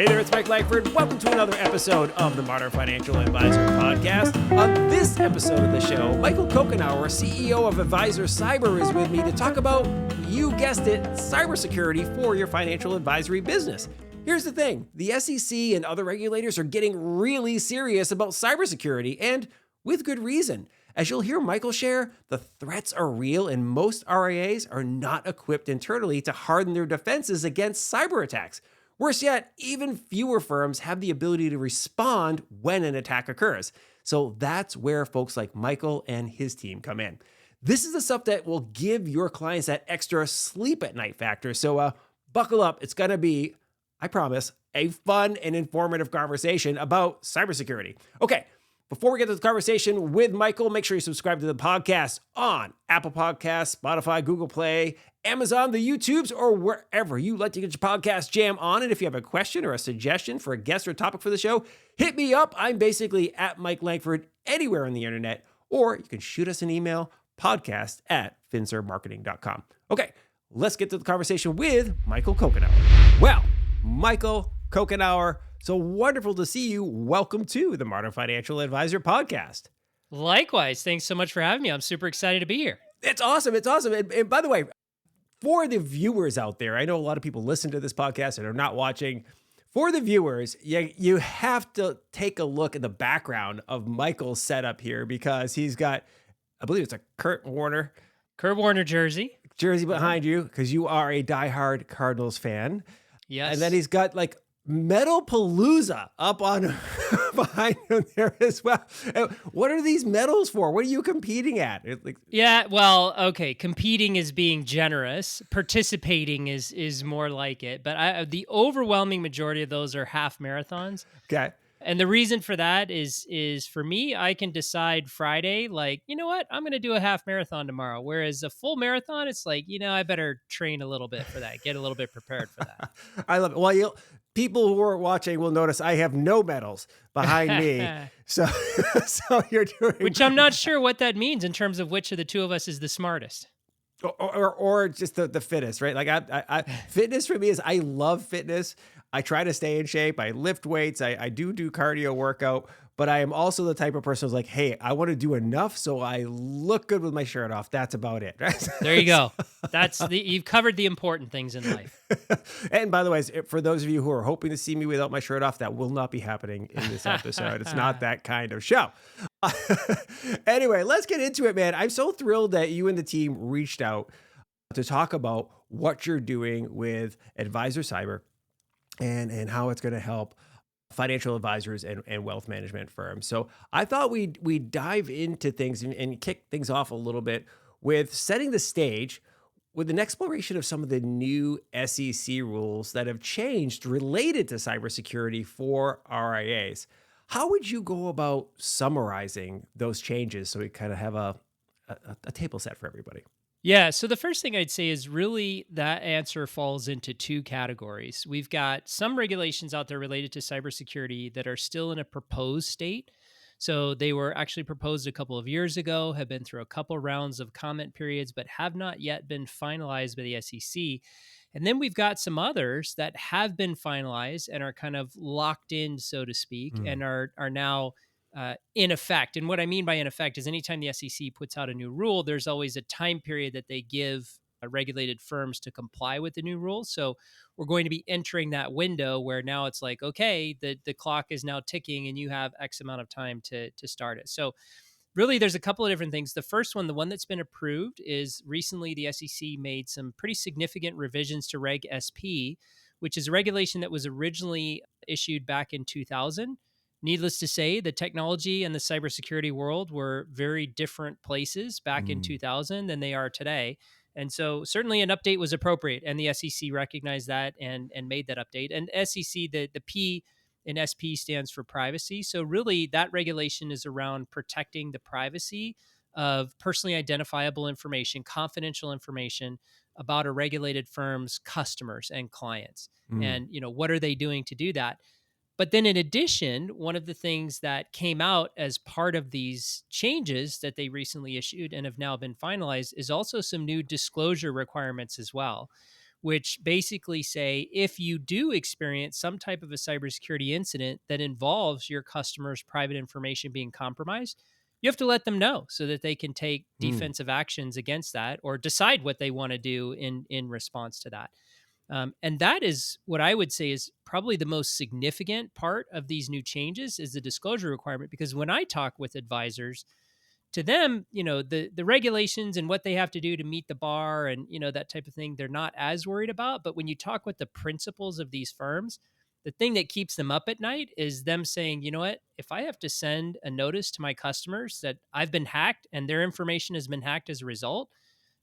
Hey there, it's Mike Langford. Welcome to another episode of the Modern Financial Advisor Podcast. On this episode of the show, Michael Kokenauer, CEO of Advisor Cyber, is with me to talk about, you guessed it, cybersecurity for your financial advisory business. Here's the thing, the SEC and other regulators are getting really serious about cybersecurity, and with good reason. As you'll hear Michael share, the threats are real and most RIAs are not equipped internally to harden their defenses against cyber attacks. Worse yet, even fewer firms have the ability to respond when an attack occurs. So that's where folks like Michael and his team come in. This is the stuff that will give your clients that extra sleep at night factor. So buckle up. It's going to be, I promise, a fun and informative conversation about cybersecurity. Okay. Before we get to the conversation with Michael, make sure you subscribe to the podcast on Apple Podcasts, Spotify, Google Play, Amazon, the YouTubes, or wherever you like to get your podcast jam on. And if you have a question or a suggestion for a guest or topic for the show, hit me up. I'm basically at Mike Langford anywhere on the internet, or you can shoot us an email, podcast@finservmarketing.com. Okay, let's get to the conversation with Michael Kokenauer. Well, Michael Kokenauer, so wonderful to see you. Welcome to the Modern Financial Advisor Podcast. Likewise. Thanks so much for having me. I'm super excited to be here. It's awesome. It's awesome. And by the way, for the viewers out there, I know a lot of people listen to this podcast and are not watching. For the viewers, you have to take a look at the background of Michael's setup here because he's got, I believe it's a Kurt Warner jersey behind you because you are a diehard Cardinals fan. Yes. And then he's got like Metal Palooza up on behind him there as well. What are these medals for? What are you competing at? Yeah, well, okay. Competing is being generous. Participating is more like it. But the overwhelming majority of those are half marathons. Okay. And the reason for that is for me, I can decide Friday, like, you know what, I'm going to do a half marathon tomorrow. Whereas a full marathon, it's like, I better train a little bit for that, get a little bit prepared for that. I love it. Well, people who are watching will notice I have no medals behind me. So you're doing... Which I'm not sure what that means in terms of which of the two of us is the smartest. Or just the fittest, right? Like I fitness for me is I love fitness. I try to stay in shape. I lift weights. I do cardio workout, but I am also the type of person who's like, hey, I want to do enough so I look good with my shirt off. That's about it. Right? There you go. You've covered the important things in life. And by the way, for those of you who are hoping to see me without my shirt off, that will not be happening in this episode. It's not that kind of show. Anyway, let's get into it, man. I'm so thrilled that you and the team reached out to talk about what you're doing with Advisor Cyber and how it's going to help financial advisors and wealth management firms. So I thought we'd dive into things and kick things off a little bit with setting the stage with an exploration of some of the new SEC rules that have changed related to cybersecurity for RIAs. How would you go about summarizing those changes so we kind of have a table set for everybody? Yeah, so the first thing I'd say is really that answer falls into two categories. We've got some regulations out there related to cybersecurity that are still in a proposed state. So they were actually proposed a couple of years ago, have been through a couple rounds of comment periods, but have not yet been finalized by the SEC. And then we've got some others that have been finalized and are kind of locked in, so to speak, and are now in effect. And what I mean by in effect is anytime the SEC puts out a new rule, there's always a time period that they give regulated firms to comply with the new rules. So we're going to be entering that window where now it's like, okay, the clock is now ticking and you have X amount of time to start it. So really, there's a couple of different things. The first one, the one that's been approved, is recently the SEC made some pretty significant revisions to Reg SP, which is a regulation that was originally issued back in 2000. Needless to say, the technology and the cybersecurity world were very different places back in 2000 than they are today. And so certainly an update was appropriate, and the SEC recognized that and made that update. And SEC, the P in SP stands for privacy. So really that regulation is around protecting the privacy of personally identifiable information, confidential information about a regulated firm's customers and clients. And, what are they doing to do that? But then in addition, one of the things that came out as part of these changes that they recently issued and have now been finalized is also some new disclosure requirements as well, which basically say if you do experience some type of a cybersecurity incident that involves your customer's private information being compromised, you have to let them know so that they can take Mm, defensive actions against that or decide what they want to do in response to that. And that is what I would say is probably the most significant part of these new changes is the disclosure requirement. Because when I talk with advisors, to them, the regulations and what they have to do to meet the bar and that type of thing, they're not as worried about. But when you talk with the principals of these firms, the thing that keeps them up at night is them saying, you know what, if I have to send a notice to my customers that I've been hacked and their information has been hacked as a result,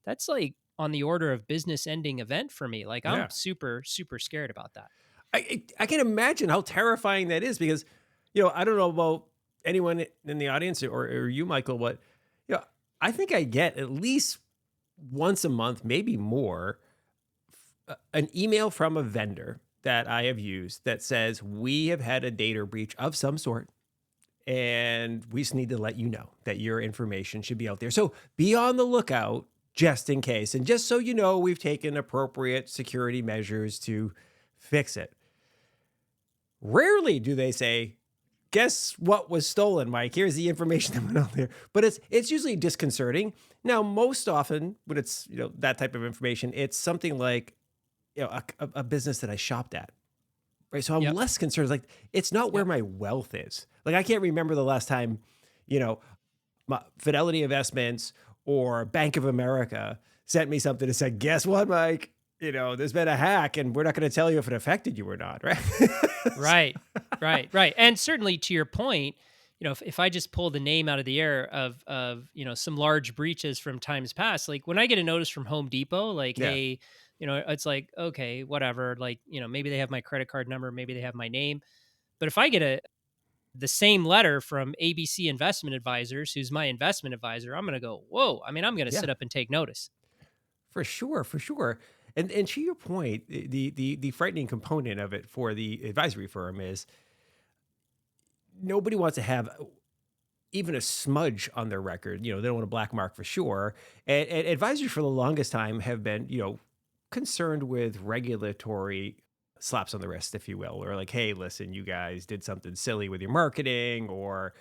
that's like on the order of business ending event for me. Like I'm yeah. super, super scared about that. I can imagine how terrifying that is because, I don't know about anyone in the audience or you, Michael, but, you know, I think I get at least once a month, maybe more, an email from a vendor that I have used that says, we have had a data breach of some sort. And we just need to let you know that your information should be out there. So be on the lookout just in case. And just so you know, we've taken appropriate security measures to fix it. Rarely do they say, guess what was stolen, Mike? Here's the information that went out there. But it's usually disconcerting. Now, most often when it's that type of information, it's something like a business that I shopped at. Right. So I'm Yep. less concerned. Like, it's not where Yep. my wealth is. Like, I can't remember the last time, you know, my Fidelity Investments or Bank of America sent me something that said, guess what, Mike? There's been a hack and we're not going to tell you if it affected you or not. Right. Right. Right. Right. And certainly to your point, if I just pull the name out of the air of, some large breaches from times past, like when I get a notice from Home Depot, like, Yeah. hey, it's like, okay, whatever. Like, maybe they have my credit card number, maybe they have my name. But if I get the same letter from ABC Investment Advisors, who's my investment advisor, I'm going to go, whoa. I mean, I'm going to Yeah. sit up and take notice. For sure. For sure. And to your point, the frightening component of it for the advisory firm is nobody wants to have even a smudge on their record. They don't want a black mark for sure. And advisors for the longest time have been, concerned with regulatory slaps on the wrist, if you will, or like, hey, listen, you guys did something silly with your marketing, or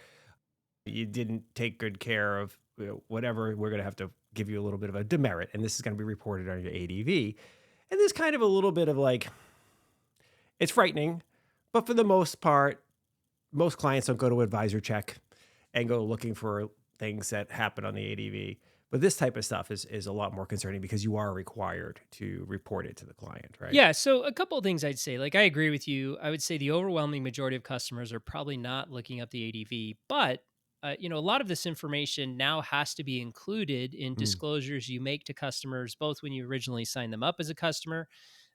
you didn't take good care of whatever. We're going to have to give you a little bit of a demerit, and this is going to be reported on your ADV. And there's kind of a little bit of like, it's frightening, but for the most part, most clients don't go to advisor check and go looking for things that happen on the ADV. But this type of stuff is a lot more concerning because you are required to report it to the client, right? Yeah. So a couple of things I'd say, like I agree with you. I would say the overwhelming majority of customers are probably not looking up the ADV, but a lot of this information now has to be included in Mm, disclosures you make to customers, both when you originally sign them up as a customer,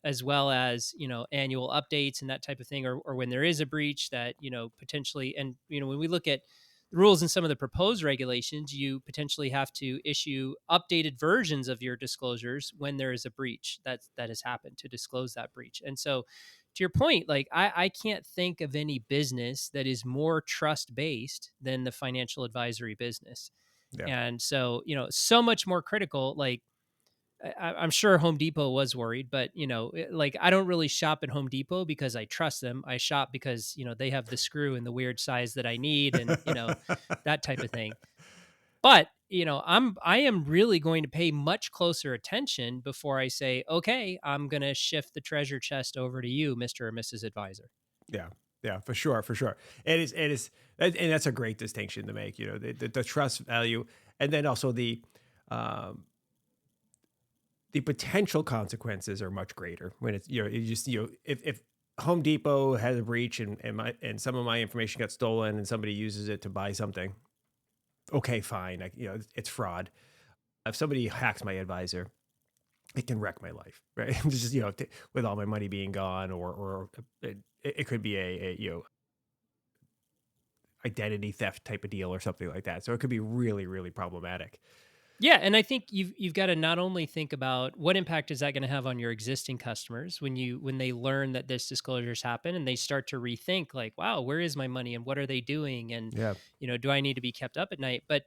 as well as annual updates and that type of thing, or when there is a breach that potentially. And when we look at the rules and some of the proposed regulations, you potentially have to issue updated versions of your disclosures when there is a breach that has happened to disclose that breach. And so, to your point, like I can't think of any business that is more trust based than the financial advisory business. yeah. And so, so much more critical. Like I'm sure Home Depot was worried, but like I don't really shop at Home Depot because I trust them. I shop because they have the screw in the weird size that I need, and that type of thing. But I am really going to pay much closer attention before I say, okay, I'm going to shift the treasure chest over to you, Mister or Mrs. Advisor. Yeah. Yeah, for sure, for sure. And that's a great distinction to make, the trust value and then also um, the potential consequences are much greater when it's, you just, if Home Depot has a breach and some of my information got stolen and somebody uses it to buy something, okay, fine. It's fraud. If somebody hacks my advisor, it can wreck my life, right? It's just, with all my money being gone or it could be a, identity theft type of deal or something like that. So it could be really, really problematic. Yeah, and I think you've got to not only think about what impact is that going to have on your existing customers when they learn that this disclosures happen and they start to rethink like, wow, where is my money and what are they doing and Yeah. do I need to be kept up at night? But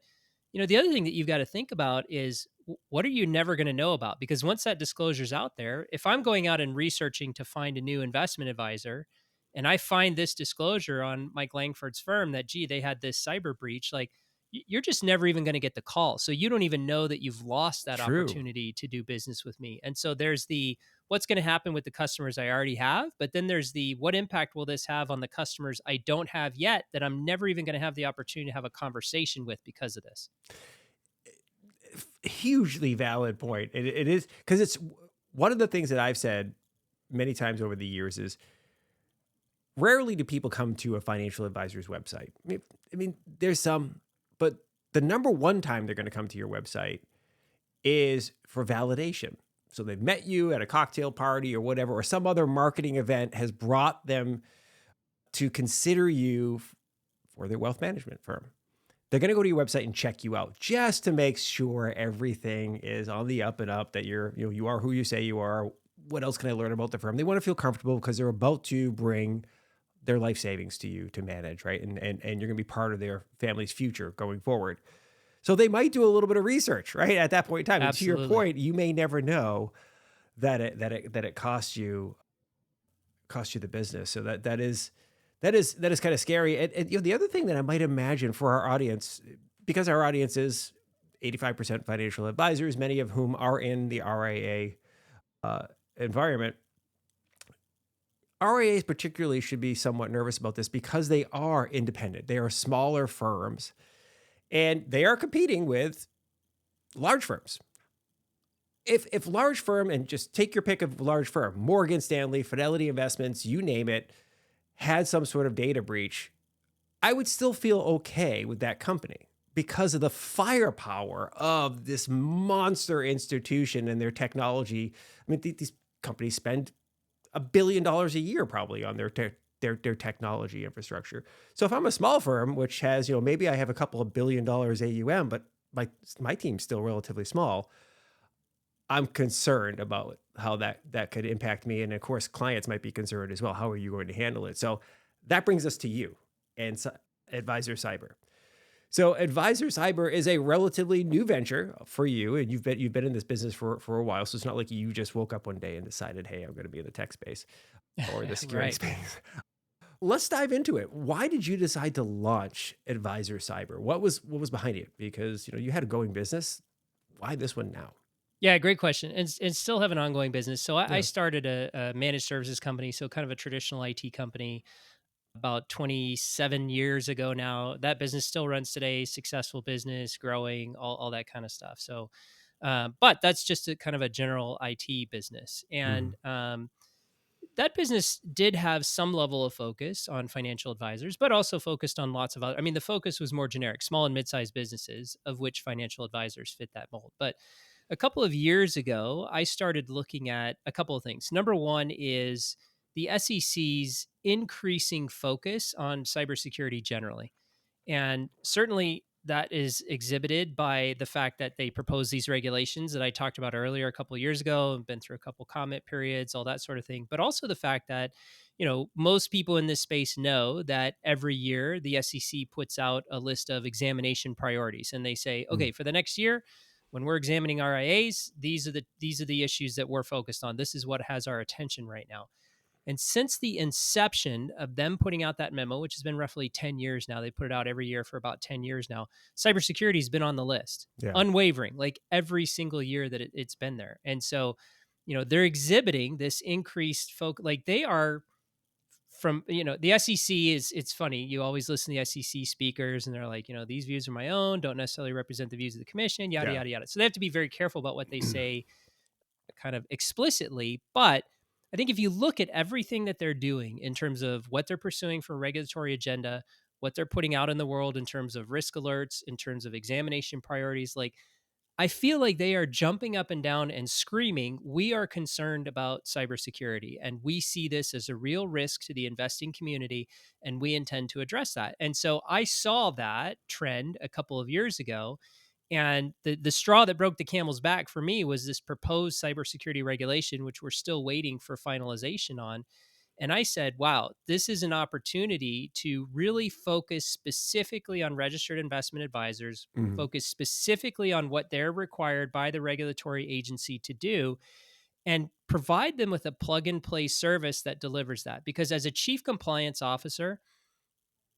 the other thing that you've got to think about is what are you never going to know about? Because once that disclosure's out there, if I'm going out and researching to find a new investment advisor and I find this disclosure on Mike Langford's firm that, gee, they had this cyber breach, like you're just never even going to get the call. So you don't even know that you've lost that True. opportunity to do business with me. And so there's the what's going to happen with the customers I already have, but then there's the what impact will this have on the customers I don't have yet that I'm never even going to have the opportunity to have a conversation with because of this. Hugely valid point. It is because it's one of the things that I've said many times over the years is rarely do people come to a financial advisor's website. I mean, there's some, but the number one time they're going to come to your website is for validation. So they've met you at a cocktail party or whatever, or some other marketing event has brought them to consider you for their wealth management firm. They're going to go to your website and check you out just to make sure everything is on the up and up, that you are who you say you are. What else can I learn about the firm? They want to feel comfortable because they're about to bring their life savings to you to manage, right? And you're going to be part of their family's future going forward. So they might do a little bit of research, right? At that point in time. And to your Absolutely. point, you may never know that it costs you the business. So that is kind of scary. And the other thing that I might imagine for our audience, because our audience is 85% financial advisors, many of whom are in the RIA environment. RIAs particularly should be somewhat nervous about this because they are independent. They are smaller firms and they are competing with large firms. If large firm, and just take your pick of large firm, Morgan Stanley, Fidelity Investments, you name it, had some sort of data breach, I would still feel okay with that company because of the firepower of this monster institution and their technology. I mean, these companies spend $1 billion a year probably on their technology infrastructure. So if I'm a small firm, which has, maybe I have a couple of $1 billion AUM, but my team's still relatively small, I'm concerned about how that could impact me. And of course, clients might be concerned as well. How are you going to handle it? So that brings us to you and Advisor Cyber. So Advisor Cyber is a relatively new venture for you, and you've been in this business for a while. So it's not like you just woke up one day and decided, hey, I'm going to be in the tech space or the security Right. space. Let's dive into it. Why did you decide to launch Advisor Cyber? What was behind it? Because you had a going business. Why this one now? Yeah, great question. And still have an ongoing business. So I Yeah. started a managed services company, so kind of a traditional IT company about 27 years ago now. That business still runs today, successful business, growing, all that kind of stuff. So, but that's just a kind of a general IT business. Mhm. And that business did have some level of focus on financial advisors, but also focused on lots of other. I mean, the focus was more generic, small and mid-sized businesses, of which financial advisors fit that mold. But a couple of years ago, I started looking at a couple of things. Number one is the SEC's increasing focus on cybersecurity generally. And certainly that is exhibited by the fact that they propose these regulations that I talked about earlier a couple of years ago and been through a couple comment periods, all that sort of thing. But also the fact that, most people in this space know that every year the SEC puts out a list of examination priorities and they say, Mm. okay, for the next year, when we're examining RIAs, these are the issues that we're focused on. This is what has our attention right now. And since the inception of them putting out that memo, which has been roughly 10 years now, they put it out every year for about 10 years now, cybersecurity has been on the list, Yeah. unwavering, like every single year that it's been there. And so, they're exhibiting this increased focus, like they are from, the SEC it's funny. You always listen to the SEC speakers and they're like, these views are my own, don't necessarily represent the views of the commission, yada, Yeah. yada, yada. So they have to be very careful about what they say kind of explicitly. But I think if you look at everything that they're doing in terms of what they're pursuing for regulatory agenda, what they're putting out in the world in terms of risk alerts, in terms of examination priorities, like I feel like they are jumping up and down and screaming, we are concerned about cybersecurity and we see this as a real risk to the investing community and we intend to address that. And so I saw that trend a couple of years ago. And the straw that broke the camel's back for me was this proposed cybersecurity regulation, which we're still waiting for finalization on. And I said, wow, this is an opportunity to really focus specifically on registered investment advisors, Mhm. focus specifically on what they're required by the regulatory agency to do, and provide them with a plug and play service that delivers that. Because as a chief compliance officer,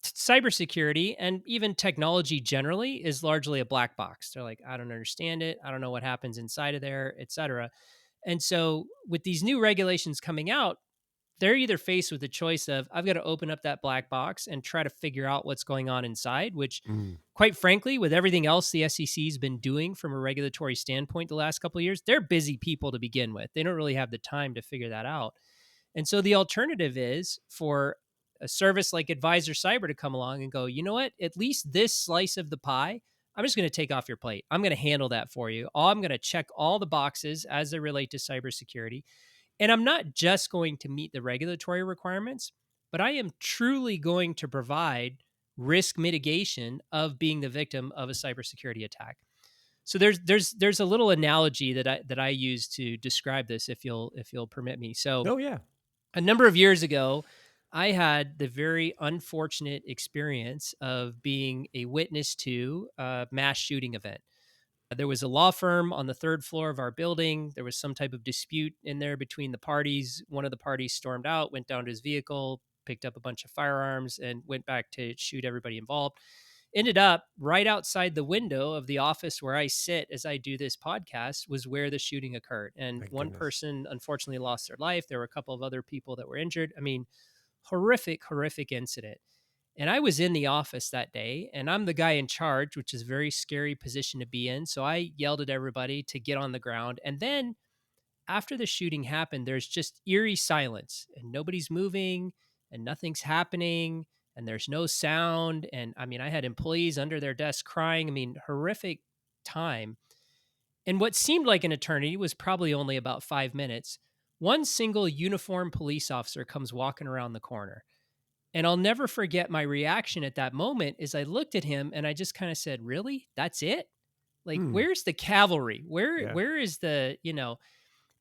cybersecurity and even technology generally is largely a black box. They're like, I don't understand it. I don't know what happens inside of there, et cetera. And so with these new regulations coming out, they're either faced with the choice of I've got to open up that black box and try to figure out what's going on inside, which Mm. quite frankly, with everything else the SEC's been doing from a regulatory standpoint the last couple of years, they're busy people to begin with. They don't really have the time to figure that out. And so the alternative is for a service like Advisor Cyber to come along and go, you know what, at least this slice of the pie, I'm just going to take off your plate. I'm going to handle that for you. I'm going to check all the boxes as they relate to cybersecurity. And I'm not just going to meet the regulatory requirements, but I am truly going to provide risk mitigation of being the victim of a cybersecurity attack. So there's a little analogy that I use to describe this, if you'll permit me. So Oh, yeah. a number of years ago, I had the very unfortunate experience of being a witness to a mass shooting event. There was a law firm on the third floor of our building. There was some type of dispute in there between the parties. One of the parties stormed out, went down to his vehicle, picked up a bunch of firearms, and went back to shoot everybody involved. Ended up right outside the window of the office where I sit as I do this podcast was where the shooting occurred. And Thank one goodness. person unfortunately lost their life. There were a couple of other people that were injured. I mean, horrific, horrific incident. And I was in the office that day, and I'm the guy in charge, which is a very scary position to be in. So I yelled at everybody to get on the ground. And then after the shooting happened, there's just eerie silence, and nobody's moving, and nothing's happening, and there's no sound. And I mean, I had employees under their desks crying. I mean, horrific time. And what seemed like an eternity was probably only about 5 minutes. One single uniformed police officer comes walking around the corner. And I'll never forget my reaction at that moment is I looked at him and I just kind of said, "Really? That's it? Like Hmm. where's the cavalry? Yeah. Where is the,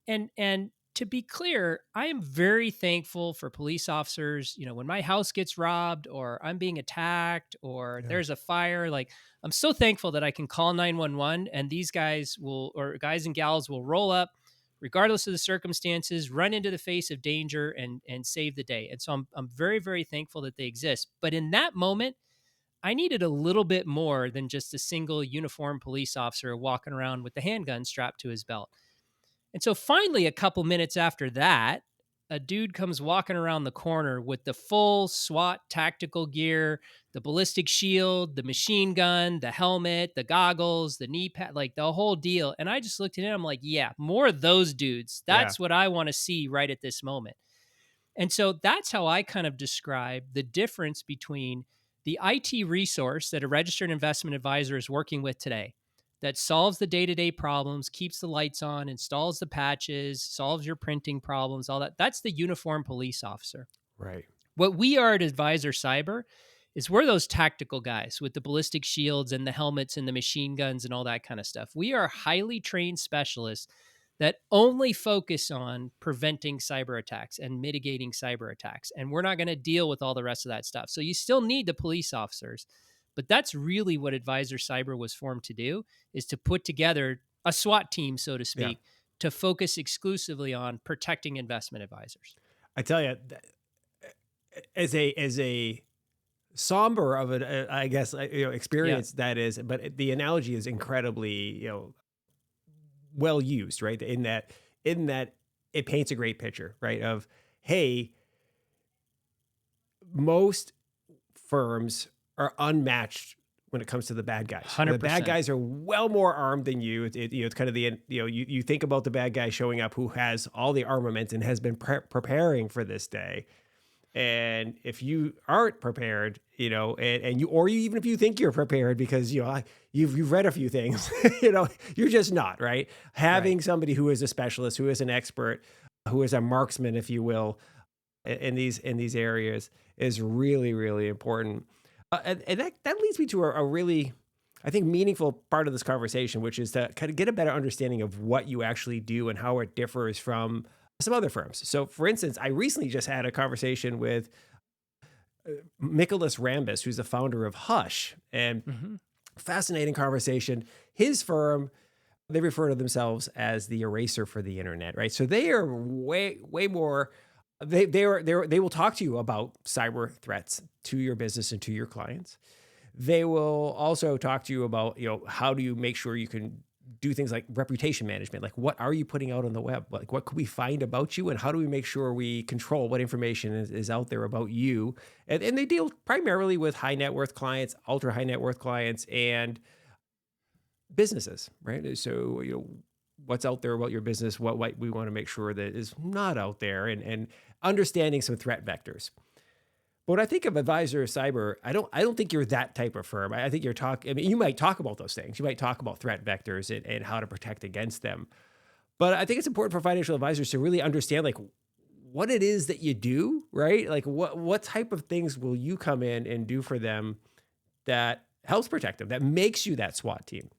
and to be clear, I am very thankful for police officers. When my house gets robbed or I'm being attacked or Yeah. there's a fire, like I'm so thankful that I can call 911 and these guys will, or guys and gals will roll up regardless of the circumstances, run into the face of danger and save the day. And so I'm very, very thankful that they exist. But in that moment, I needed a little bit more than just a single uniformed police officer walking around with the handgun strapped to his belt. And so finally, a couple minutes after that, a dude comes walking around the corner with the full SWAT tactical gear, the ballistic shield, the machine gun, the helmet, the goggles, the knee pad, like the whole deal. And I just looked at him, I'm like, yeah, more of those dudes. Yeah. That's what I want to see right at this moment. And so that's how I kind of describe the difference between the IT resource that a registered investment advisor is working with today that solves the day-to-day problems, keeps the lights on, installs the patches, solves your printing problems, all that. That's the uniformed police officer. Right. What we are at Advisor Cyber is we're those tactical guys with the ballistic shields and the helmets and the machine guns and all that kind of stuff. We are highly trained specialists that only focus on preventing cyber attacks and mitigating cyber attacks. And we're not going to deal with all the rest of that stuff. So you still need the police officers, but that's really what Advisor Cyber was formed to do, is to put together a SWAT team, so to Yeah. speak, to focus exclusively on protecting investment advisors. I tell you, as a somber of an, I guess, Yeah. experience that is, but the analogy is incredibly, well used, right? In that it paints a great picture, right? Of, hey, most firms are unmatched when it comes to the bad guys. The bad 100%. guys are well more armed than you. It's kind of you think about the bad guy showing up who has all the armament and has been preparing for this day. And if you aren't prepared, and you, or you, even if you think you're prepared because, you've read a few things, you're just not, right? Having somebody who is a specialist, who is an expert, who is a marksman, if you will, in these areas is really, really important. And that leads me to a really, I think, meaningful part of this conversation, which is to kind of get a better understanding of what you actually do and how it differs from some other firms. So, for instance, I recently just had a conversation with Nicholas Rambis, who's the founder of Hush, and Hmm. fascinating conversation. His firm, they refer to themselves as the eraser for the internet, right? So they are way more. They will talk to you about cyber threats to your business and to your clients. They will also talk to you about, how do you make sure you can do things like reputation management? Like, what are you putting out on the web? Like, what could we find about you? And how do we make sure we control what information is out there about you? And they deal primarily with high net worth clients, ultra high net worth clients, and businesses, right? So, what's out there about your business, what we want to make sure that is not out there, and understanding some threat vectors. But when I think of advisor cyber, I don't think you're that type of firm. I think you're talking, I mean, you might talk about those things. You might talk about threat vectors and how to protect against them. But I think it's important for financial advisors to really understand like what it is that you do, right? Like what type of things will you come in and do for them that helps protect them, that makes you that SWAT team.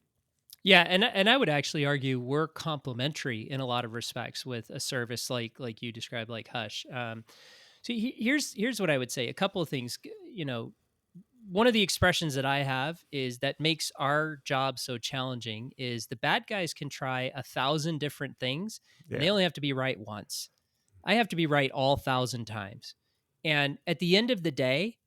Yeah, and I would actually argue we're complementary in a lot of respects with a service like you described, like Hush. So here's what I would say. A couple of things. One of the expressions that I have is that makes our job so challenging is the bad guys can try 1,000 different things and Yeah. they only have to be right once. I have to be right all 1,000 times. And at the end of the day,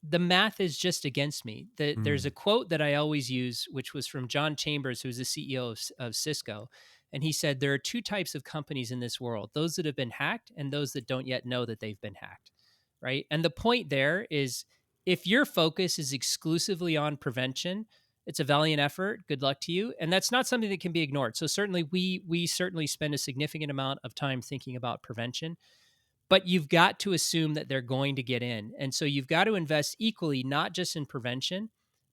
the math is just against me. There's a Mm. quote that I always use, which was from John Chambers, who's the CEO of Cisco. And he said, there are two types of companies in this world, those that have been hacked and those that don't yet know that they've been hacked. Right. And the point there is if your focus is exclusively on prevention, it's a valiant effort. Good luck to you. And that's not something that can be ignored. So certainly we certainly spend a significant amount of time thinking about prevention, but you've got to assume that they're going to get in. And so you've got to invest equally, not just in prevention,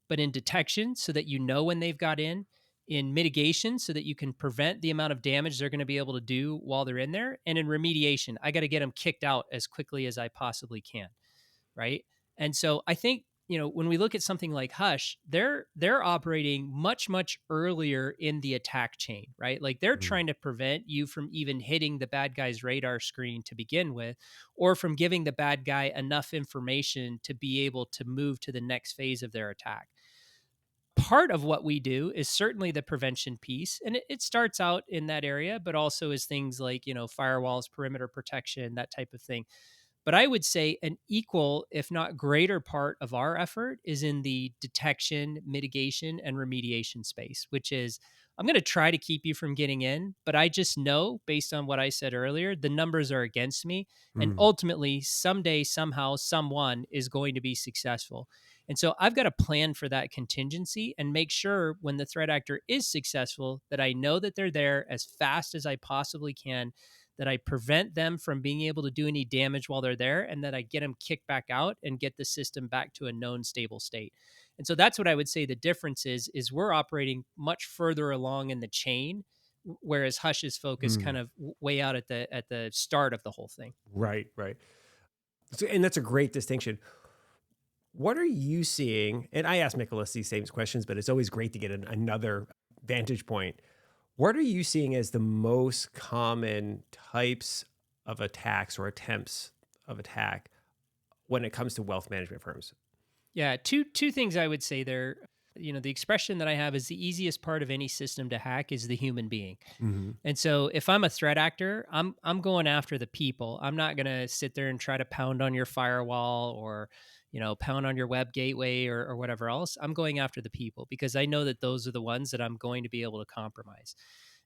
but in detection so that you know when they've got in mitigation so that you can prevent the amount of damage they're going to be able to do while they're in there, and in remediation. I got to get them kicked out as quickly as I possibly can. Right. And so I think, when we look at something like Hush, they're operating much earlier in the attack chain, right? Like they're Mm. trying to prevent you from even hitting the bad guy's radar screen to begin with, or from giving the bad guy enough information to be able to move to the next phase of their attack. Part of what we do is certainly the prevention piece, and it starts out in that area, but also is things like, firewalls, perimeter protection, that type of thing. But I would say an equal, if not greater part of our effort is in the detection, mitigation, and remediation space, which is I'm going to try to keep you from getting in, but I just know based on what I said earlier, the numbers are against me. And Mm. ultimately, someday, somehow, someone is going to be successful. And so I've got to plan for that contingency and make sure when the threat actor is successful that I know that they're there as fast as I possibly can, that I prevent them from being able to do any damage while they're there, and that I get them kicked back out and get the system back to a known stable state. And so that's what I would say the difference is we're operating much further along in the chain, whereas Hush is focused kind Mm. of way out at the start of the whole thing. Right, right. So, and that's a great distinction. What are you seeing? And I ask Nicholas these same questions, but it's always great to get another vantage point. What are you seeing as the most common types of attacks or attempts of attack when it comes to wealth management firms? Yeah, two things I would say there. The expression that I have is the easiest part of any system to hack is the human being. Hmm. And so if I'm a threat actor, I'm going after the people. I'm not going to sit there and try to pound on your firewall or, pound on your web gateway or whatever else. I'm going after the people because I know that those are the ones that I'm going to be able to compromise.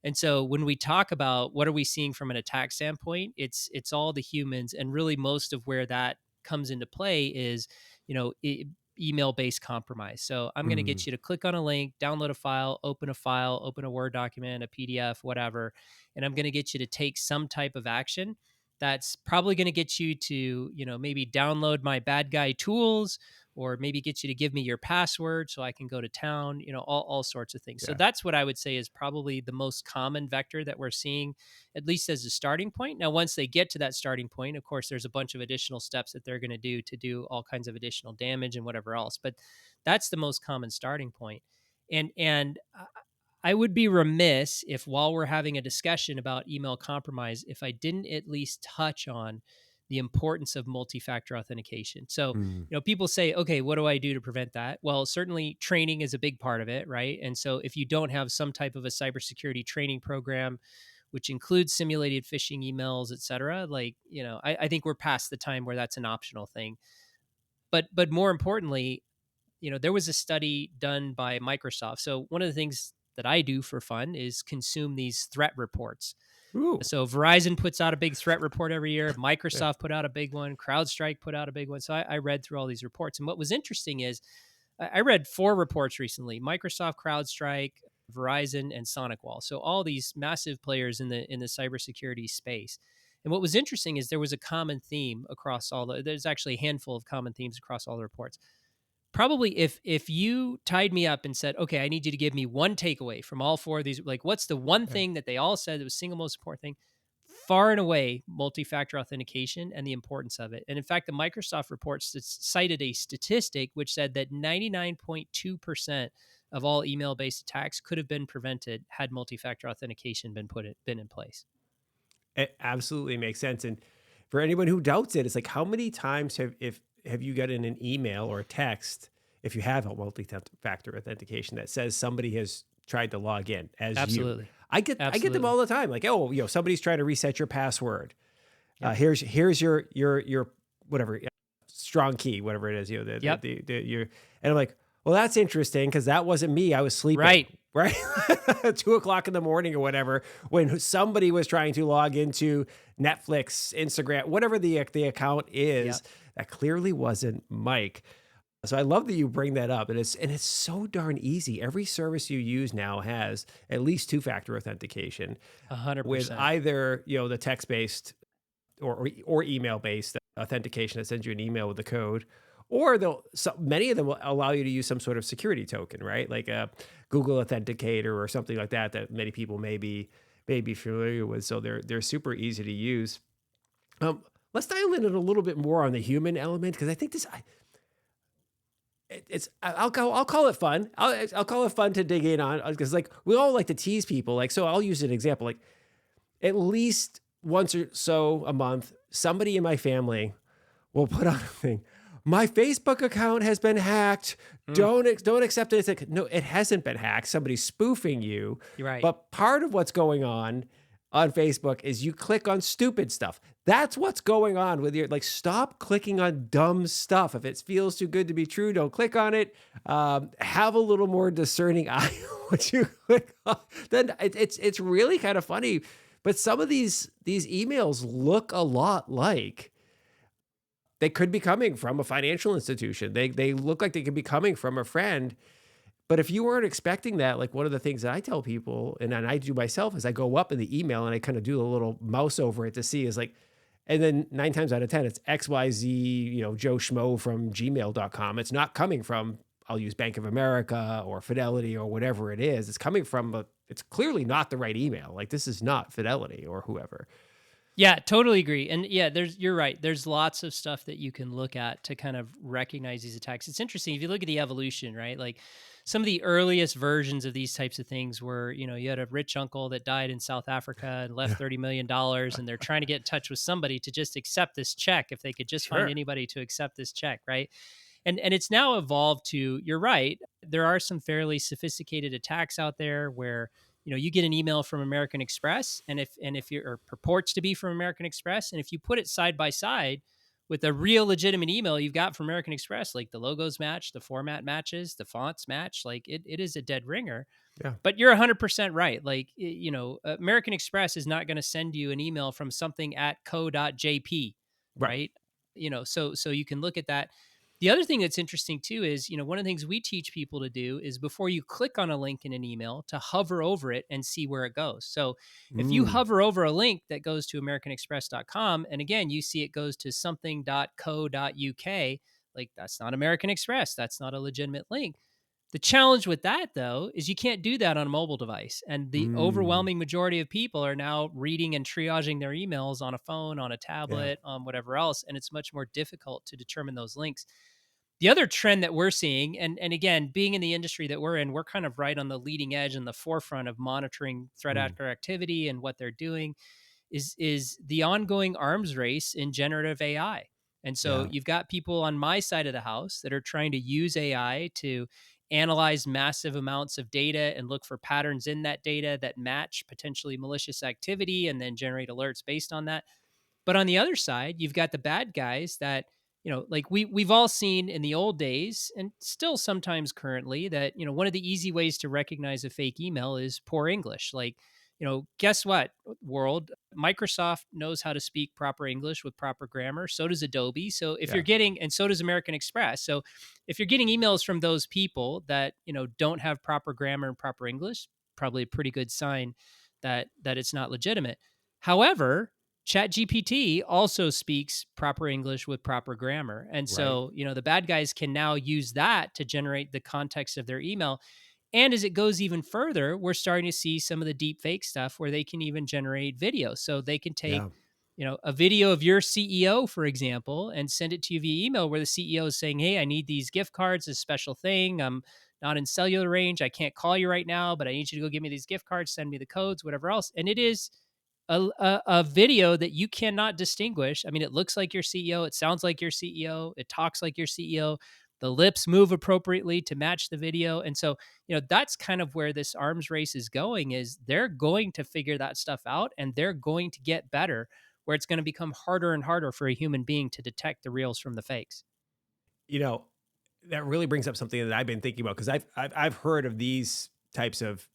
And so when we talk about what are we seeing from an attack standpoint, it's all the humans, and really most of where that comes into play is, email based compromise. So I'm going to Mm. get you to click on a link, download a file, open a Word document, a PDF, whatever, and I'm going to get you to take some type of action that's probably going to get you to, maybe download my bad guy tools, or maybe get you to give me your password so I can go to town, all sorts of things. So Yeah. that's what I would say is probably the most common vector that we're seeing, at least as a starting point. Now, once they get to that starting point, of course, there's a bunch of additional steps that they're going to do all kinds of additional damage and whatever else. But that's the most common starting point. And I would be remiss if, while we're having a discussion about email compromise, if I didn't at least touch on the importance of multi-factor authentication. So, Mm. people say, okay, what do I do to prevent that? Well, certainly training is a big part of it, right? And so if you don't have some type of a cybersecurity training program, which includes simulated phishing emails, et cetera, like, I think we're past the time where that's an optional thing. But more importantly, there was a study done by Microsoft. So one of the things that I do for fun is consume these threat reports. Ooh. So Verizon puts out a big threat report every year. Yeah. Microsoft put out a big one. CrowdStrike put out a big one. So I read through all these reports. And what was interesting is I read 4 reports recently: Microsoft, CrowdStrike, Verizon, and SonicWall. So all these massive players in the cybersecurity space. And what was interesting is there was a common theme across there's actually a handful of common themes across all the reports. Probably if you tied me up and said, okay, I need you to give me one takeaway from all 4 of these, like, what's the one Yeah. thing that they all said that was single most important thing? Far and away, multi-factor authentication and the importance of it. And in fact, the Microsoft report cited a statistic which said that 99.2% of all email-based attacks could have been prevented had multi-factor authentication been in place. It absolutely makes sense. And for anyone who doubts it, it's like, how many times have you gotten an email or a text, if you have a multi-factor authentication, that says somebody has tried to log in as you? Absolutely. I get them Absolutely. all the time. Like, oh, somebody's trying to reset your password. Yep. Here's your whatever, strong key, whatever it is, Yep. your, and I'm like, well, that's interesting, because that wasn't me. I was sleeping, Right. right? 2 o'clock in the morning or whatever, when somebody was trying to log into Netflix, Instagram, whatever the account is. Yep. That clearly wasn't Mike. So I love that you bring that up, and it's so darn easy. Every service you use now has at least two-factor authentication, with 100%. either the text-based or email-based authentication that sends you an email with the code, or many of them will allow you to use some sort of security token, right? Like a Google Authenticator or something like that, that many people may be familiar with. So they're super easy to use. Um, let's dial in a little bit more on the human element, because I think I'll call it fun. I'll call it fun to dig in on, because like we all like to tease people. Like, so I'll use an example. Like, at least once or so a month, somebody in my family will put on a thing: my Facebook account has been hacked. Mm, Don't accept it. It's like, no, it hasn't been hacked. Somebody's spoofing you. you're right. But part of what's going on Facebook is you click on stupid stuff. That's what's going on with your, like, stop clicking on dumb stuff. If it feels too good to be true, don't click on it. Have a little more discerning eye when you click on. Then it's really kind of funny. But some of these emails look a lot like they could be coming from a financial institution. They look like they could be coming from a friend. But if you weren't expecting that, like, one of the things that I tell people, and I do myself, is I go up in the email and I kind of do a little mouse over it to see, is like, and then 9 times out of 10, it's XYZ, Joe Schmo from gmail.com. It's not coming from, I'll use Bank of America or Fidelity or whatever it is. It's coming from, it's clearly not the right email. Like, this is not Fidelity or whoever. Yeah, totally agree. And yeah, you're right. There's lots of stuff that you can look at to kind of recognize these attacks. It's interesting if you look at the evolution, right? Like, some of the earliest versions of these types of things were, you had a rich uncle that died in South Africa and left $30 million, and they're trying to get in touch with somebody to just accept this check, if they could just find Sure. anybody to accept this check, right? And it's now evolved to, you're right, there are some fairly sophisticated attacks out there where, you get an email from American Express, and if you're, or purports to be from American Express, and if you put it side by side with a real legitimate email you've got from American Express, like the logos match, the format matches, the fonts match, like it is a dead ringer. Yeah. But you're 100% right. Like, American Express is not going to send you an email from something at co.jp, Right. right? So you can look at that. The other thing that's interesting too is, one of the things we teach people to do is, before you click on a link in an email, to hover over it and see where it goes. So if you Mm. hover over a link that goes to americanexpress.com, and again, you see it goes to something.co.uk, like, that's not American Express. That's not a legitimate link. The challenge with that, though, is you can't do that on a mobile device. And the Mm. overwhelming majority of people are now reading and triaging their emails on a phone, on a Yeah. tablet, on whatever else. And it's much more difficult to determine those links. The other trend that we're seeing, and again, being in the industry that we're in, we're kind of right on the leading edge and the forefront of monitoring threat Mm, actor activity and what they're doing, is the ongoing arms race in generative AI. And so yeah. you've got people on my side of the house that are trying to use AI to analyze massive amounts of data and look for patterns in that data that match potentially malicious activity and then generate alerts based on that. But on the other side, you've got the bad guys that, like we've all seen in the old days and still sometimes currently that, one of the easy ways to recognize a fake email is poor English. Like, guess what, world? Microsoft knows how to speak proper English with proper grammar. So does Adobe. So if you're Yeah. getting, and so does American Express. So if you're getting emails from those people that, don't have proper grammar and proper English, probably a pretty good sign that it's not legitimate. However, ChatGPT also speaks proper English with proper grammar. And Right. so, the bad guys can now use that to generate the context of their email. And as it goes even further, we're starting to see some of the deep fake stuff where they can even generate video. So they can take, Yeah. a video of your CEO, for example, and send it to you via email where the CEO is saying, "Hey, I need these gift cards, this special thing. I'm not in cellular range. I can't call you right now, but I need you to go give me these gift cards, send me the codes, whatever else." And it is a video that you cannot distinguish. I mean, it looks like your CEO, it sounds like your CEO, it talks like your CEO. The lips move appropriately to match the video. And so, that's kind of where this arms race is going, is they're going to figure that stuff out and they're going to get better, where it's going to become harder and harder for a human being to detect the reals from the fakes. You know, that really brings up something that I've been thinking about because I've heard of these types of,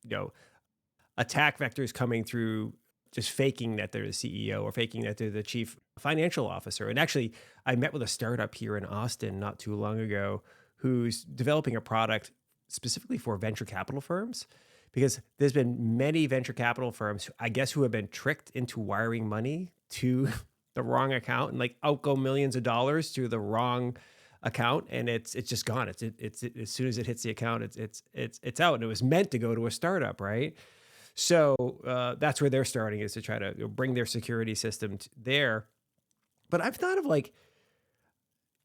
attack vectors coming through just faking that they're the CEO or faking that they're the chief financial officer. And actually, I met with a startup here in Austin not too long ago who's developing a product specifically for venture capital firms because there's been many venture capital firms, I guess, who have been tricked into wiring money to the wrong account and like outgo millions of dollars to the wrong account, and it's just gone. It's as soon as it hits the account, it's out, and it was meant to go to a startup, right? So that's where they're starting is to try to bring their security system there. But I've thought of like,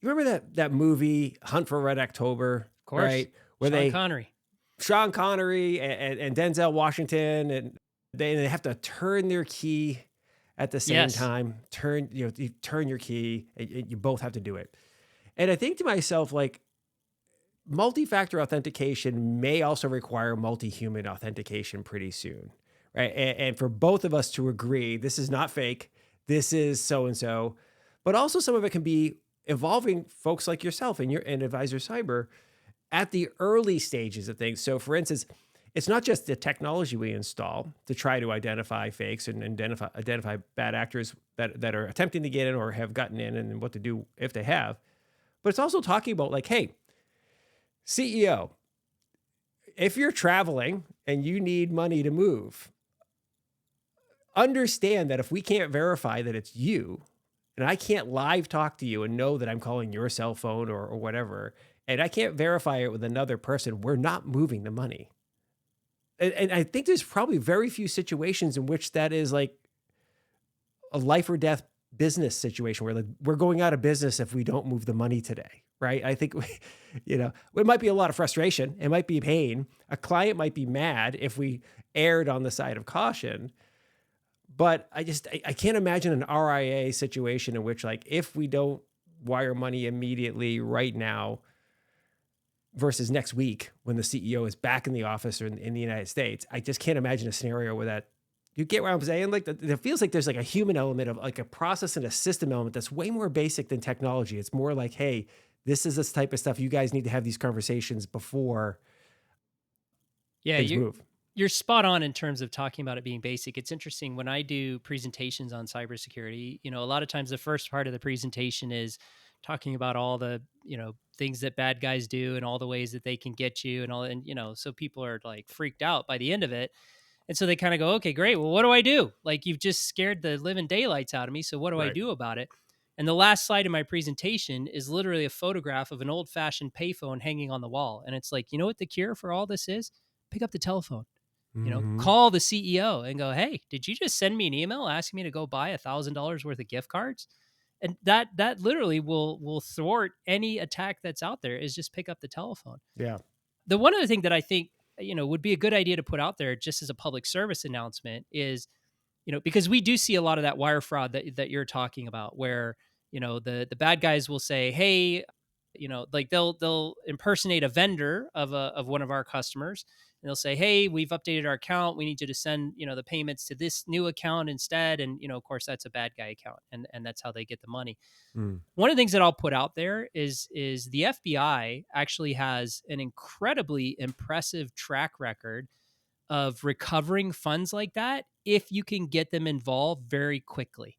you remember that movie Hunt for Red October, Of course, right? Where Sean they Connery. Sean Connery and Denzel Washington, and they have to turn their key at the same Yes. time. You turn your key, and you both have to do it. And I think to myself, like, multi-factor authentication may also require multi-human authentication pretty soon, right? And for both of us to agree, this is not fake, this is so and so, but also some of it can be involving folks like yourself and Advisor Cyber at the early stages of things. So, for instance, it's not just the technology we install to try to identify fakes and identify bad actors that are attempting to get in or have gotten in and what to do if they have, but it's also talking about like, hey, CEO, if you're traveling and you need money to move, understand that if we can't verify that it's you, and I can't live talk to you and know that I'm calling your cell phone or whatever, and I can't verify it with another person, we're not moving the money. And I think there's probably very few situations in which that is like a life or death business situation where like we're going out of business if we don't move the money today, right? I think it might be a lot of frustration, it might be pain. A client might be mad if we erred on the side of caution, but I can't imagine an RIA situation in which like if we don't wire money immediately right now versus next week when the CEO is back in the office or in the United States, I just can't imagine a scenario where that. You get what I'm saying? Like, it feels like there's like a human element of like a process and a system element that's way more basic than technology. It's more like, hey, this type of stuff. You guys need to have these conversations before Yeah, things you move. you're spot on in terms of talking about it being basic. It's interesting when I do presentations on cybersecurity, a lot of times the first part of the presentation is talking about all the, things that bad guys do and all the ways that they can get you and all, and, so people are like freaked out by the end of it. And so they kind of go, "Okay, great. Well, what do I do? Like, you've just scared the living daylights out of me. So what do I Right. do about it?" And the last slide of my presentation is literally a photograph of an old fashioned payphone hanging on the wall. And it's like, you know what the cure for all this is? Pick up the telephone, Hmm. call the CEO and go, "Hey, did you just send me an email asking me to go buy $1,000 worth of gift cards?" And that literally will thwart any attack that's out there, is just pick up the telephone. Yeah. The one other thing that I think, would be a good idea to put out there just as a public service announcement is, because we do see a lot of that wire fraud that you're talking about, where, the bad guys will say, hey, like they'll impersonate a vendor of one of our customers, and they'll say, hey, we've updated our account, we need you to send, the payments to this new account instead. And, of course, that's a bad guy account, and that's how they get the money. Mm. One of the things that I'll put out there is the FBI actually has an incredibly impressive track record of recovering funds like that if you can get them involved very quickly.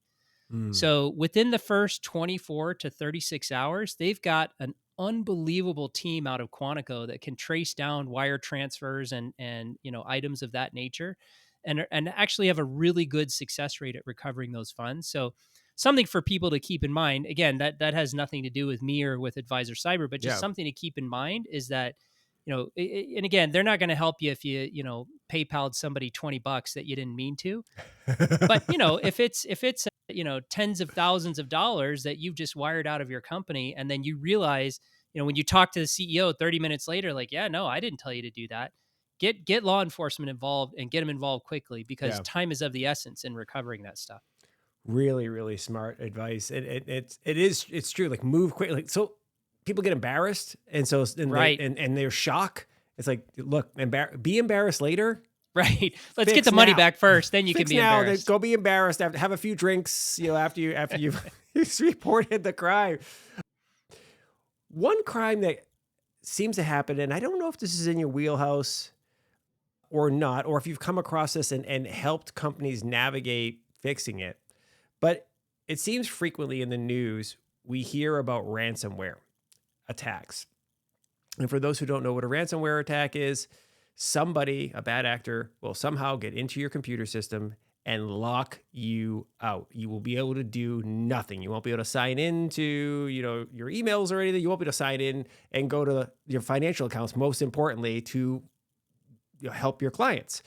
Mm. So within the first 24 to 36 hours, they've got an unbelievable team out of Quantico that can trace down wire transfers and items of that nature, and actually have a really good success rate at recovering those funds. So something for people to keep in mind. Again, that has nothing to do with me or with Advisor Cyber, but just Yeah. something to keep in mind is that, and again, they're not going to help you if PayPal'd somebody $20 that you didn't mean to. But if it's tens of thousands of dollars that you've just wired out of your company, and then you realize, when you talk to the CEO 30 minutes later, like, yeah, no, I didn't tell you to do that. Get law enforcement involved, and get them involved quickly, because Yeah. time is of the essence in recovering that stuff. Really, really smart advice. It's true. Like, move quick. Like, so people get embarrassed, and so Right. and they're shock. It's like, look, be embarrassed later. Right. Let's get Fix the money now. back first, then you can Fix be now. Then embarrassed. go be embarrassed. Have a few drinks. After you've reported the crime. One crime that seems to happen, and I don't know if this is in your wheelhouse or not, or if you've come across this and helped companies navigate fixing it, but it seems frequently in the news we hear about ransomware attacks. And for those who don't know what a ransomware attack is, somebody, a bad actor, will somehow get into your computer system and lock you out. You will be able to do nothing. You won't be able to sign into, your emails or anything. You won't be able to sign in and go to your financial accounts, most importantly, to help your clients.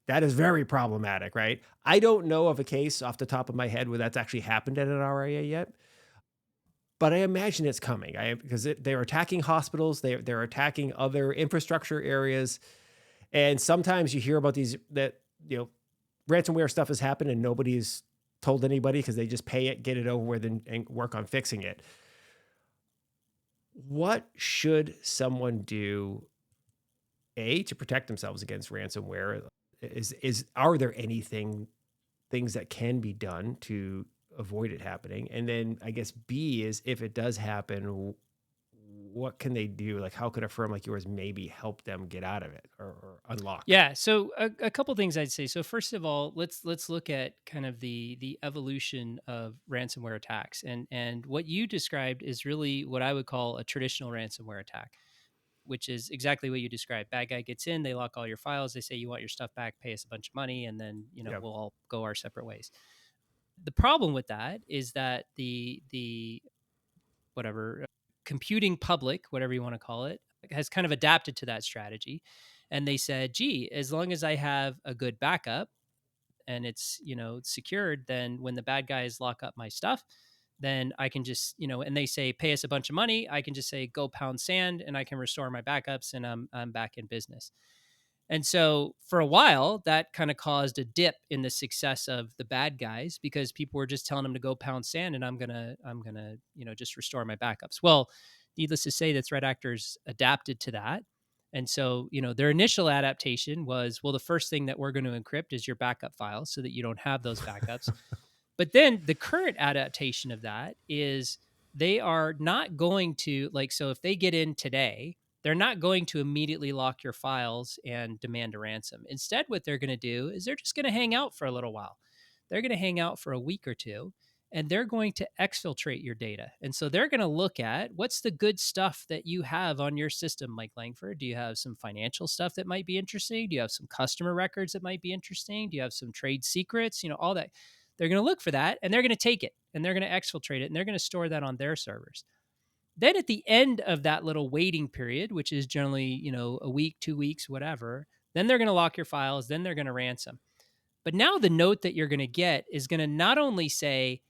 That is very problematic, right? I don't know of a case off the top of my head where that's actually happened at an RIA yet, but I imagine it's coming. Because they're attacking hospitals, they're attacking other infrastructure areas, and sometimes you hear about these ransomware stuff has happened and nobody's told anybody because they just pay it, get it over with, and work on fixing it. What should someone do, to protect themselves against ransomware? Are there things that can be done to avoid it happening? And then I guess B is, if it does happen, what can they do? Like, how could a firm like yours maybe help them get out of it or unlock? Yeah. So a couple things I'd say. So first of all, let's look at kind of the evolution of ransomware attacks, and what you described is really what I would call a traditional ransomware attack, which is exactly what you described. Bad guy gets in, they lock all your files, they say, you want your stuff back, pay us a bunch of money, and then Yep. we'll all go our separate ways. The problem with that is that the whatever computing public, whatever you want to call it, has kind of adapted to that strategy, and they said, gee, as long as I have a good backup and it's secured, then when the bad guys lock up my stuff, then I can just and they say, pay us a bunch of money, I can just say, go pound sand, and I can restore my backups, and I'm back in business. And so for a while, that kind of caused a dip in the success of the bad guys, because people were just telling them to go pound sand, and I'm gonna just restore my backups. Well, needless to say, the threat actors adapted to that. And so, their initial adaptation was, well, the first thing that we're going to encrypt is your backup files so that you don't have those backups. But then the current adaptation of that is, they are not going to, like, so if they get in today, they're not going to immediately lock your files and demand a ransom. Instead, what they're going to do is they're just going to hang out for a little while. They're going to hang out for a week or two, and they're going to exfiltrate your data. And so they're going to look at, what's the good stuff that you have on your system, Mike Langford? Do you have some financial stuff that might be interesting? Do you have some customer records that might be interesting? Do you have some trade secrets? All that. They're going to look for that, and they're going to take it, and they're going to exfiltrate it, and they're going to store that on their servers. Then at the end of that little waiting period, which is generally, a week, 2 weeks, whatever, then they're going to lock your files, then they're going to ransom. But now the note that you're going to get is going to not only say,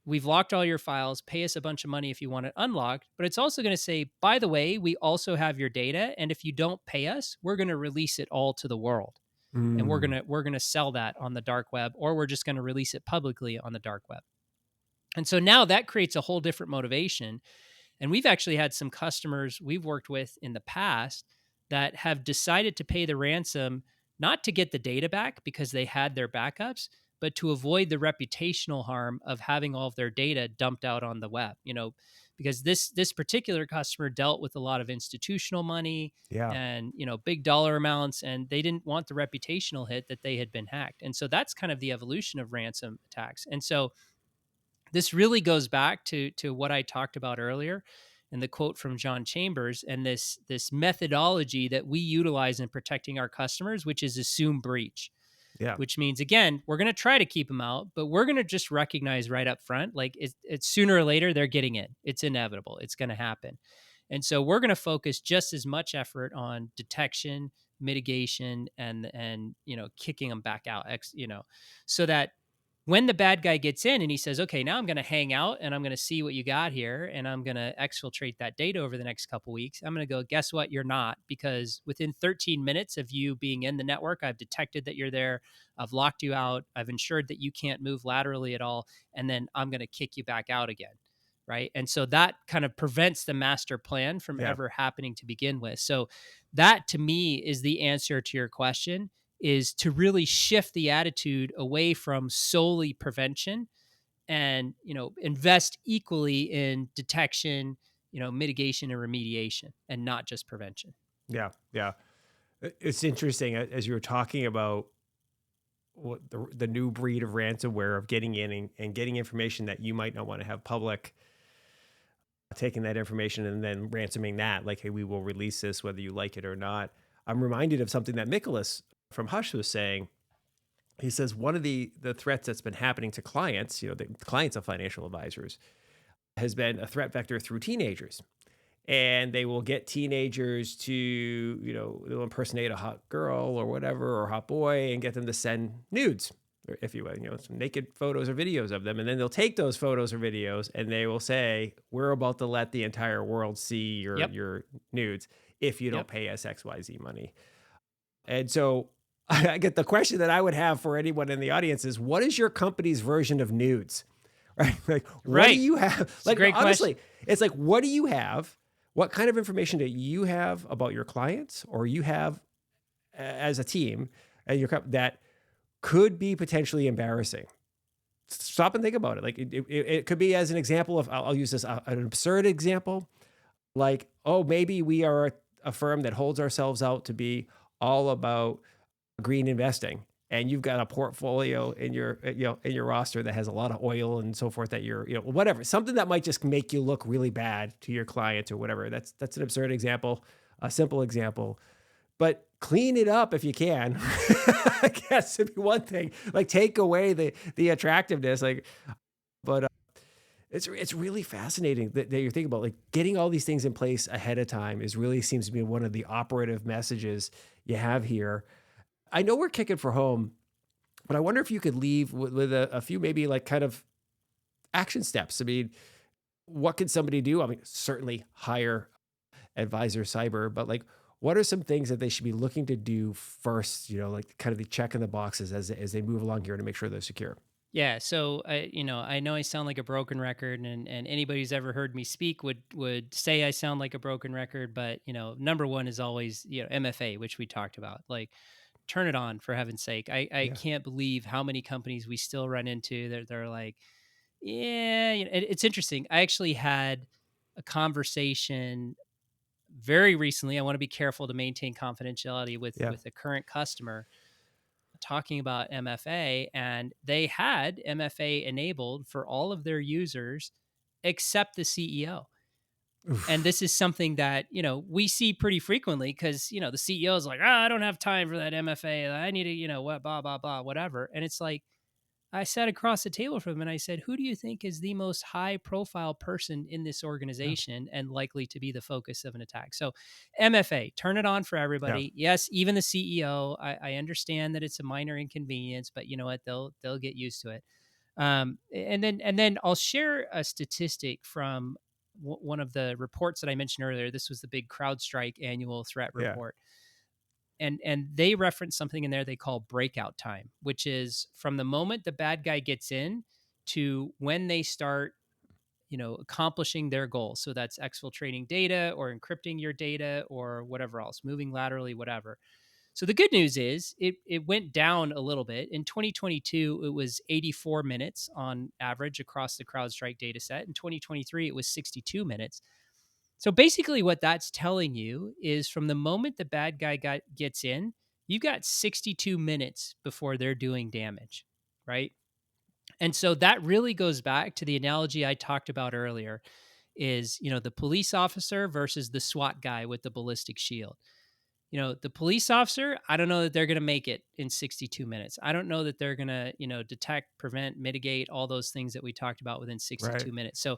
we've locked all your files, pay us a bunch of money if you want it unlocked. But it's also going to say, by the way, we also have your data. And if you don't pay us, we're going to release it all to the world. And Mm. we're going to sell that on the dark web, or we're just going to release it publicly on the dark web. And so now that creates a whole different motivation. And we've actually had some customers we've worked with in the past that have decided to pay the ransom, not to get the data back because they had their backups, but to avoid the reputational harm of having all of their data dumped out on the web. Because this particular customer dealt with a lot of institutional money Yeah. and big dollar amounts, and they didn't want the reputational hit that they had been hacked. And so that's kind of the evolution of ransom attacks. And so this really goes back to what I talked about earlier and the quote from John Chambers, and this methodology that we utilize in protecting our customers, which is assume breach. Yeah. Which means, again, we're going to try to keep them out, but we're going to just recognize right up front, like it's sooner or later they're getting in. It's inevitable. It's going to happen. And so we're going to focus just as much effort on detection, mitigation, and kicking them back out. So that when the bad guy gets in and he says, okay, now I'm going to hang out and I'm going to see what you got here, and I'm going to exfiltrate that data over the next couple of weeks, I'm going to go, guess what? You're not, because within 13 minutes of you being in the network, I've detected that you're there. I've locked you out. I've ensured that you can't move laterally at all. And then I'm going to kick you back out again. Right. And so that kind of prevents the master plan from Yeah. ever happening to begin with. So that to me is the answer to your question, is to really shift the attitude away from solely prevention and invest equally in detection, mitigation and remediation, and not just prevention. Yeah. Yeah. It's interesting as you were talking about what the new breed of ransomware of getting in and getting information that you might not want to have public, taking that information and then ransoming that, like, hey, we will release this whether you like it or not. I'm reminded of something that Nicholas from Hush was saying. He says one of the threats that's been happening to clients, the clients of financial advisors, has been a threat vector through teenagers. And they will get teenagers to, they'll impersonate a hot girl or whatever, or hot boy, and get them to send nudes, or if you will, some naked photos or videos of them. And then they'll take those photos or videos and they will say, we're about to let the entire world see Yep. your nudes if you don't Yep. pay us XYZ money. And so I get the question that I would have for anyone in the audience is, what is your company's version of nudes? Right? Like, what do Right. you have? It's a Like, great honestly, question. it's like, what do you have? What kind of information do you have about your clients, or you have as a team and that could be potentially embarrassing? Stop and think about it. Like, it could be, as an example of, I'll use this, an absurd example. Like, oh, maybe we are a firm that holds ourselves out to be all about green investing, and you've got a portfolio in your in your roster that has a lot of oil and so forth, that you're whatever, something that might just make you look really bad to your clients or whatever. That's an absurd example, a simple example, but clean it up if you can. I guess would be one thing. Like, take away the attractiveness, like, but it's really fascinating that you're thinking about, like, getting all these things in place ahead of time is really seems to be one of the operative messages you have here. I know we're kicking for home, but I wonder if you could leave with a few, maybe, like, kind of action steps. I mean, what can somebody do? I mean, certainly hire Advisor Cyber, but, like, what are some things that they should be looking to do first? Like, kind of the check in the boxes as they move along here to make sure they're secure. Yeah, so I know I sound like a broken record, and anybody who's ever heard me speak would say I sound like a broken record. But number one is always MFA, which we talked about. Like, turn it on, for heaven's sake. I Yeah. can't believe how many companies we still run into that they're like, yeah, it's interesting. I actually had a conversation very recently. I want to be careful to maintain confidentiality Yeah. with a current customer, talking about MFA, and they had MFA enabled for all of their users except the CEO. And Oof. this is something that, we see pretty frequently because, the CEO is like, I don't have time for that MFA. I need to, what, blah, blah, blah, whatever. And it's like, I sat across the table from him and I said, who do you think is the most high profile person in this Yeah. organization and likely to be the focus of an attack? So, MFA, turn it on for Yeah. everybody. Yes, even the CEO. I understand that it's a minor inconvenience, but you know what? They'll get used to it. And then I'll share a statistic from one of the reports that I mentioned earlier. This was the big CrowdStrike annual threat Yeah. report. And they reference something in there they call breakout time, which is from the moment the bad guy gets in to when they start, accomplishing their goal. So that's exfiltrating data or encrypting your data or whatever else, moving laterally, whatever. So the good news is it went down a little bit. In 2022, it was 84 minutes on average across the CrowdStrike data set. In 2023, it was 62 minutes. So basically, what that's telling you is from the moment the bad guy gets in, you got 62 minutes before they're doing damage, right? And so that really goes back to the analogy I talked about earlier is, the police officer versus the SWAT guy with the ballistic shield. The police officer, I don't know that they're going to make it in 62 minutes. I don't know that they're going to, detect, prevent, mitigate all those things that we talked about within 62 Right. minutes. So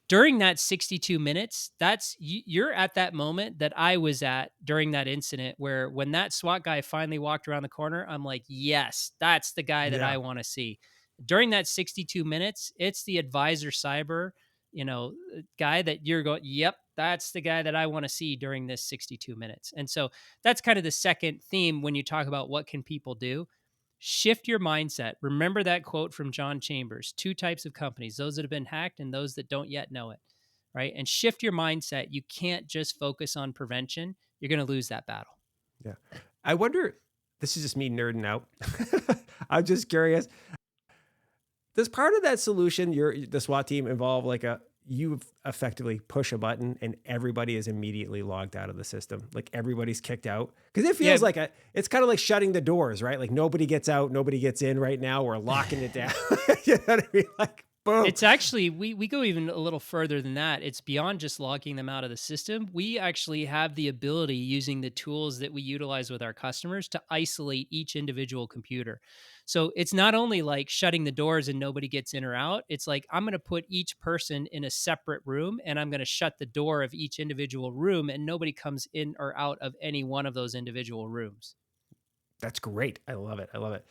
during that 62 minutes, you're at that moment that I was at during that incident where when that SWAT guy finally walked around the corner, I'm like, yes, that's the guy that Yeah. I want to see. During that 62 minutes, it's the advisor cyber, guy that you're going, yep, that's the guy that I want to see during this 62 minutes. And so that's kind of the second theme when you talk about what can people do. Shift your mindset. Remember that quote from John Chambers: two types of companies, those that have been hacked and those that don't yet know it, right? And shift your mindset. You can't just focus on prevention. You're going to lose that battle. Yeah. I wonder, this is just me nerding out. I'm just curious. Does part of that solution, the SWAT team, involve like you effectively push a button and everybody is immediately logged out of the system? Like everybody's kicked out? Because it feels like it's kind of like shutting the doors, right? Like nobody gets out, nobody gets in right now. We're locking it down. You know what I mean? Like, boom. It's actually, we go even a little further than that. It's beyond just logging them out of the system. We actually have the ability, using the tools that we utilize with our customers, to isolate each individual computer. So it's not only like shutting the doors and nobody gets in or out. It's like, I'm going to put each person in a separate room and I'm going to shut the door of each individual room and nobody comes in or out of any one of those individual rooms. That's great. I love it. I love it.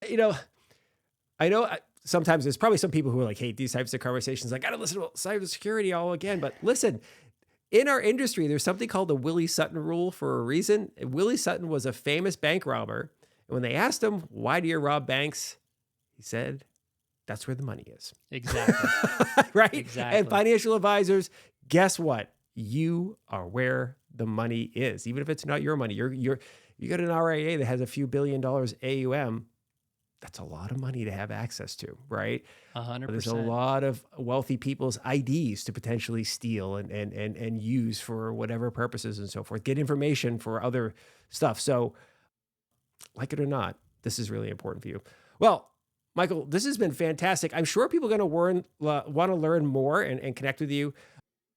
You know, I know sometimes there's probably some people who are like hate these types of conversations. Like, I got to listen to cybersecurity all again. But listen, in our industry, there's something called the Willie Sutton rule for a reason. Willie Sutton was a famous bank robber. And when they asked him, why do you rob banks? He said, that's where the money is. Exactly. Right? Exactly. And financial advisors, guess what? You are where the money is. Even if it's not your money, you got an RIA that has a few $1 billion AUM. That's a lot of money to have access to, right? 100%. There's a lot of wealthy people's IDs to potentially steal and use for whatever purposes and so forth. Get information for other stuff. So, like it or not, this is really important for you. Well, Michael, this has been fantastic. I'm sure people are going to want to learn more and connect with you.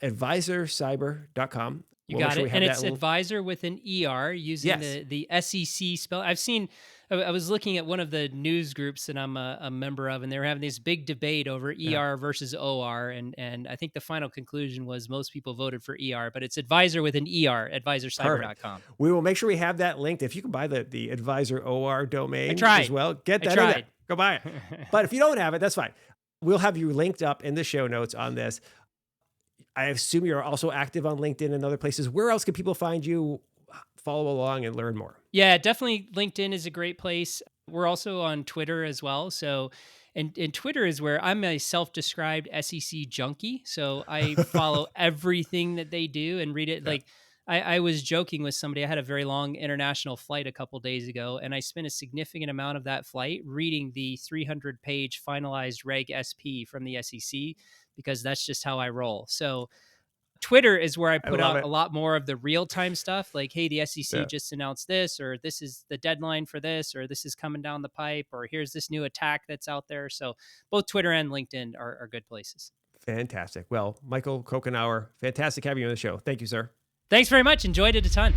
Advisorcyber.com. You got it. And it's advisor with an ER using the SEC spell. I was looking at one of the news groups that I'm a member of, and they were having this big debate over ER versus OR. And I think the final conclusion was most people voted for ER, but it's advisor with an ER, advisorcyber.com. We will make sure we have that linked. If you can buy the advisor OR domain as well, get that in there. Go buy it. But if you don't have it, that's fine. We'll have you linked up in the show notes on this. I assume you're also active on LinkedIn and other places. Where else can people find you, follow along, and learn more? Yeah, definitely LinkedIn is a great place. We're also on Twitter as well. So, and Twitter is where I'm a self-described SEC junkie. So I follow everything that they do and read it. Yeah. Like I was joking with somebody. I had a very long international flight a couple days ago, and I spent a significant amount of that flight reading the 300-page finalized Reg SP from the SEC, because that's just how I roll. So Twitter is where I put out a lot more of the real-time stuff, like, hey, the SEC just announced this, or this is the deadline for this, or this is coming down the pipe, or here's this new attack that's out there. So both Twitter and LinkedIn are good places. Fantastic. Well, Michael Kokenauer, fantastic having you on the show. Thank you, sir. Thanks very much. Enjoyed it a ton.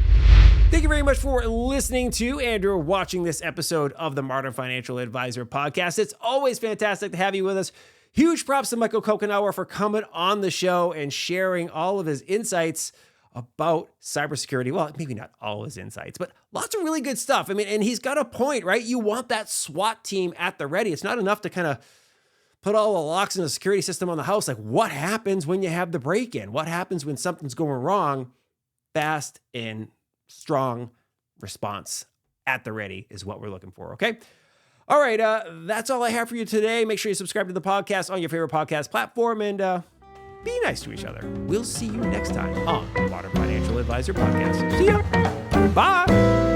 Thank you very much for listening to and or watching this episode of the Modern Financial Advisor podcast. It's always fantastic to have you with us. Huge props to Michael Kokenauer for coming on the show and sharing all of his insights about cybersecurity. Well, maybe not all his insights, but lots of really good stuff. I mean, and he's got a point, right? You want that SWAT team at the ready. It's not enough to kind of put all the locks in the security system on the house. Like, what happens when you have the break-in? What happens when something's going wrong? Fast and strong response at the ready is what we're looking for, okay? All right, that's all I have for you today. Make sure you subscribe to the podcast on your favorite podcast platform and be nice to each other. We'll see you next time on the Modern Financial Advisor Podcast. See ya. Bye.